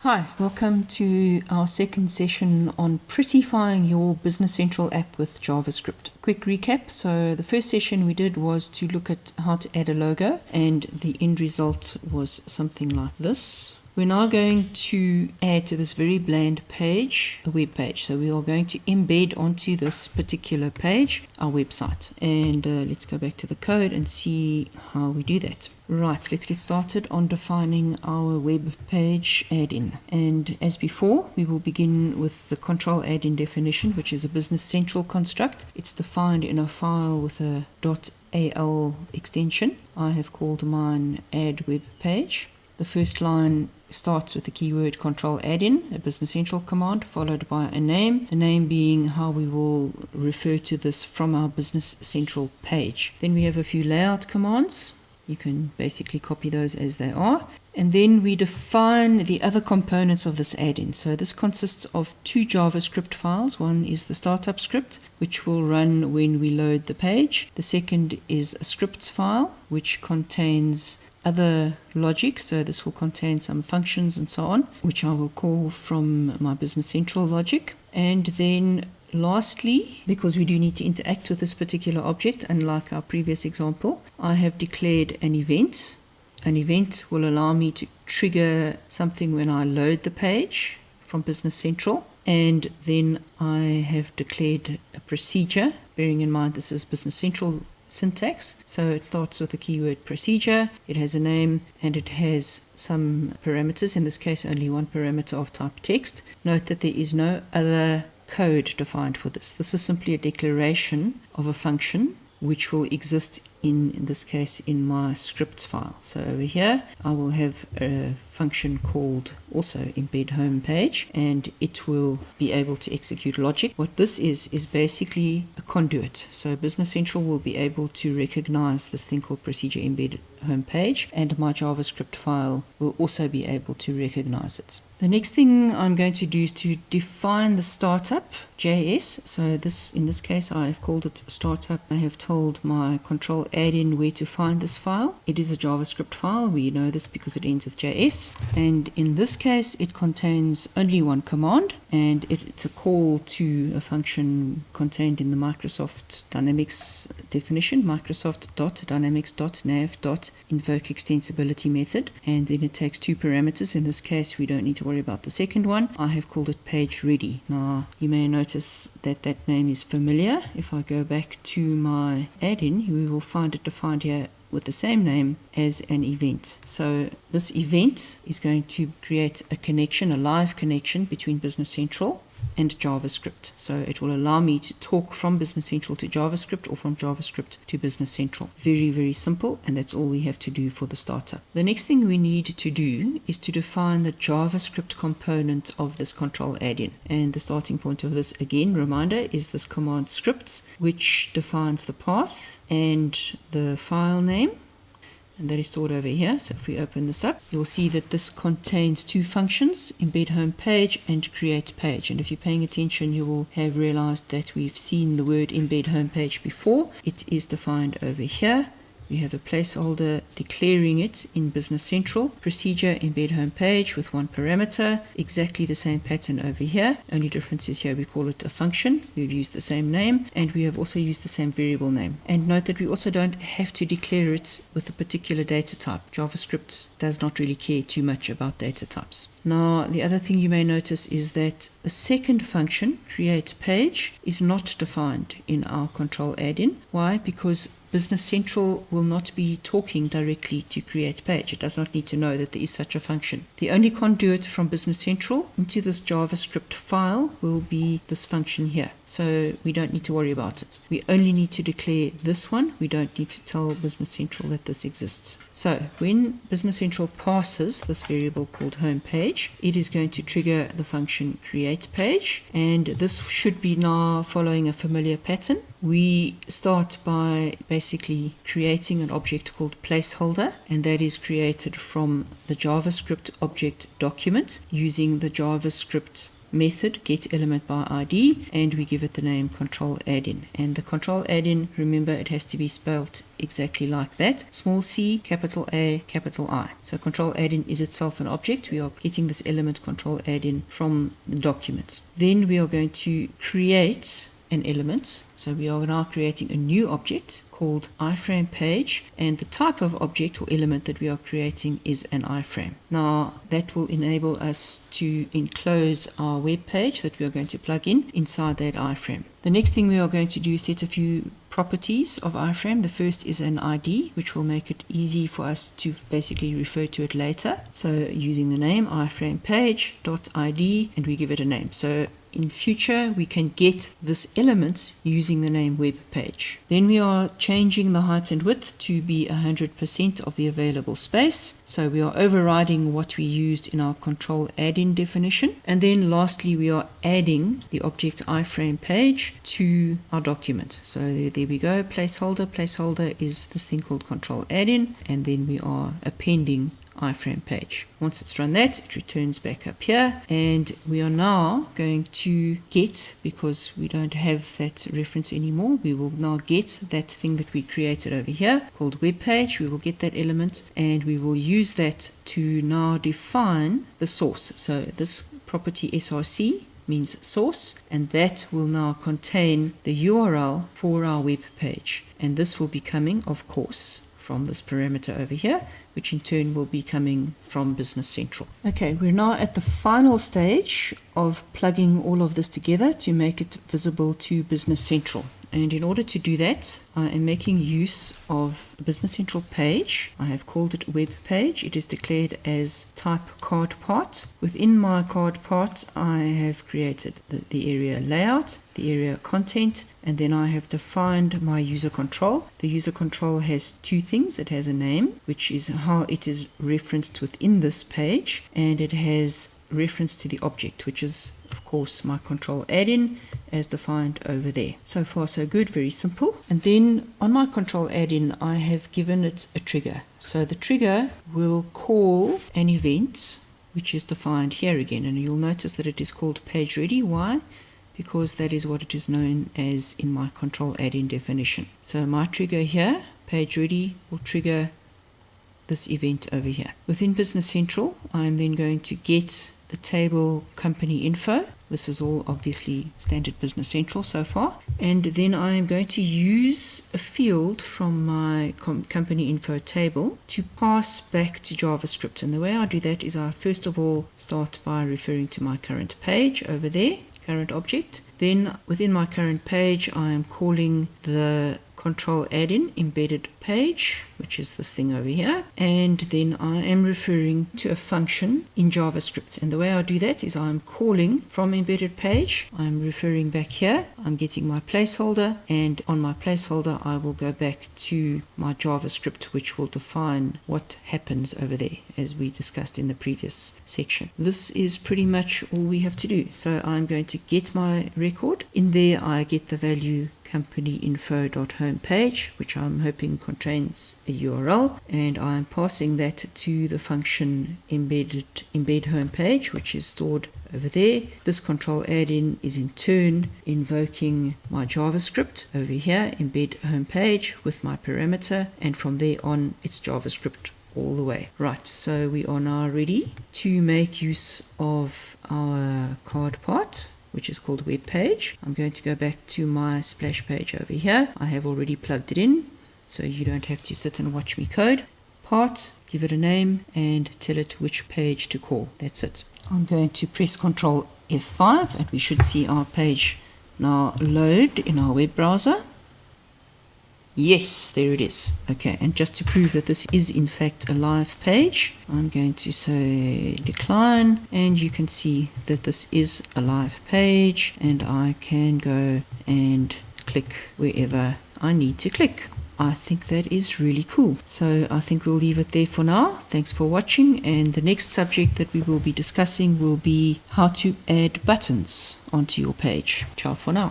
Hi, welcome to our second session on prettifying your Business Central app with JavaScript. Quick recap. So the first session we did was to look at how to add a logo, and the end result was something like this. We're now going to add to this very bland page a web page. So we are going to embed onto this particular page our website. And let's go back to the code and see how we do that. Right, let's get started on defining our web page add-in. And as before, we will begin with the control add-in definition, which is a Business Central construct. It's defined in a file with a .al extension. I have called mine add web page. The first line starts with the keyword control add-in, a Business Central command, followed by a name, the name being how we will refer to this from our Business Central page. Then we have a few layout commands. You can basically copy those as they are. And then we define the other components of this add-in. So this consists of two JavaScript files. One is the startup script, which will run when we load the page. The second is a scripts file, which contains other logic. So this will contain some functions and so on, which I will call from my Business Central logic. And then lastly, because we do need to interact with this particular object, unlike our previous example, I have declared an event. An event will allow me to trigger something when I load the page from Business Central. And then I have declared a procedure, bearing in mind this is Business Central syntax. So it starts with the keyword procedure, it has a name, and it has some parameters, in this case only one parameter of type text. Note that there is no other code defined for this. This is simply a declaration of a function which will exist in this case in my scripts file. So over here I will have a function called also embed home page, and it will be able to execute logic. What this is basically a conduit. So Business Central will be able to recognize this thing called procedure embedded home page, and my JavaScript file will also be able to recognize it. The next thing I'm going to do is to define the startup JS. So this, in this case, I have called it startup. I have told my control add-in where to find this file. It is a JavaScript file. We know this because it ends with JS. And in this case, it contains only one command, and it's a call to a function contained in the Microsoft Dynamics definition, Microsoft.dynamics.nav.invoke extensibility method. And then it takes two parameters. In this case, we don't need to worry about the second one. I have called it page ready. Now, you may notice that that name is familiar. If I go back to my add-in, we will find it defined here with the same name as an event. So this event is going to create a connection, a live connection between Business Central and JavaScript. So it will allow me to talk from Business Central to JavaScript or from JavaScript to Business Central. Very, very simple, and that's all we have to do for the startup. The next thing we need to do is to define the JavaScript component of this control add-in. And the starting point of this, again, reminder, is this command scripts, which defines the path and the file name. And that is stored over here. So if we open this up, you'll see that this contains two functions, embed home page and create page. And if you're paying attention, you will have realized that we've seen the word embed home page before. It is defined over here. We have a placeholder declaring it in Business Central. Procedure embed home page with one parameter. Exactly the same pattern over here. Only difference is here we call it a function. We've used the same name, and we have also used the same variable name. And note that we also don't have to declare it with a particular data type. JavaScript does not really care too much about data types. Now, the other thing you may notice is that the second function, create page, is not defined in our control add-in. Why? Because Business Central will not be talking directly to create page. It does not need to know that there is such a function. The only conduit from Business Central into this JavaScript file will be this function here. So we don't need to worry about it. We only need to declare this one. We don't need to tell Business Central that this exists. So when Business Central passes this variable called home page, it is going to trigger the function create page. And this should be now following a familiar pattern. We start by basically creating an object called placeholder, and that is created from the JavaScript object document using the JavaScript method get element by ID, and we give it the name control add-in. And the control add-in, remember, it has to be spelled exactly like that: small c, capital A, capital I. So control add-in is itself an object. We are getting this element control add-in from the document. Then we are going to create an element. So we are now creating a new object called iframe page, and the type of object or element that we are creating is an iframe. Now that will enable us to enclose our web page that we are going to plug in inside that iframe. The next thing we are going to do is set a few properties of iframe. The first is an ID, which will make it easy for us to basically refer to it later. So using the name iframe page.id, and we give it a name. So in future, we can get this element using the name web page. Then we are changing the height and width to be 100% of the available space. So we are overriding what we used in our control add-in definition. And then lastly, we are adding the object iframe page to our document. So there we go, placeholder. Placeholder is this thing called control add-in, and then we are appending iframe page. Once it's run that, it returns back up here, and we are now going to get, because we don't have that reference anymore, we will now get that thing that we created over here called web page. We will get that element, and we will use that to now define the source. So this property src means source, and that will now contain the URL for our web page, and this will be coming, of course, from this parameter over here, which in turn will be coming from Business Central. Okay, we're now at the final stage of plugging all of this together to make it visible to Business Central. And in order to do that, I am making use of a Business Central page. I have called it web page. It is declared as type card part. Within my card part, I have created the area layout, the area content, and then I have defined my user control. The user control has two things. It has a name, which is how it is referenced within this page, and it has reference to the object, which is of course my control add-in as defined over there. So far so good, very simple. And then on my control add-in, I have given it a trigger. So the trigger will call an event which is defined here again, and you'll notice that it is called page ready. Why? Because that is what it is known as in my control add-in definition. So my trigger here, page ready, will trigger this event over here. Within Business Central, I'm then going to get the table company info. This is all obviously standard Business Central so far. And then I am going to use a field from my company info table to pass back to JavaScript. And the way I do that is I first of all start by referring to my current page over there, current object. Then within my current page, I am calling the control add-in embedded page, which is this thing over here, and then I am referring to a function in JavaScript. And the way I do that is I'm calling from embedded page, I'm referring back here, I'm getting my placeholder, and on my placeholder I will go back to my JavaScript, which will define what happens over there, as we discussed in the previous section. This is pretty much all we have to do. So I'm going to get my record. In there I get the value companyinfo.homepage, which I'm hoping contains a URL, and I'm passing that to the function embed homepage, which is stored over there. This control add-in is in turn invoking my JavaScript over here, embed homepage, with my parameter, and from there on it's JavaScript all the way. Right, so we are now ready to make use of our card part, which is called web page. I'm going to go back to my splash page over here. I have already plugged it in, so you don't have to sit and watch me code. Part, give it a name, and tell it which page to call. That's it. I'm going to press Ctrl F5, and we should see our page now load in our web browser. Yes, there it is. Okay, and just to prove that this is in fact a live page, I'm going to say decline, and you can see that this is a live page, and I can go and click wherever I need to click. I think that is really cool. So I think we'll leave it there for now. Thanks for watching, and the next subject that we will be discussing will be how to add buttons onto your page. Ciao for now.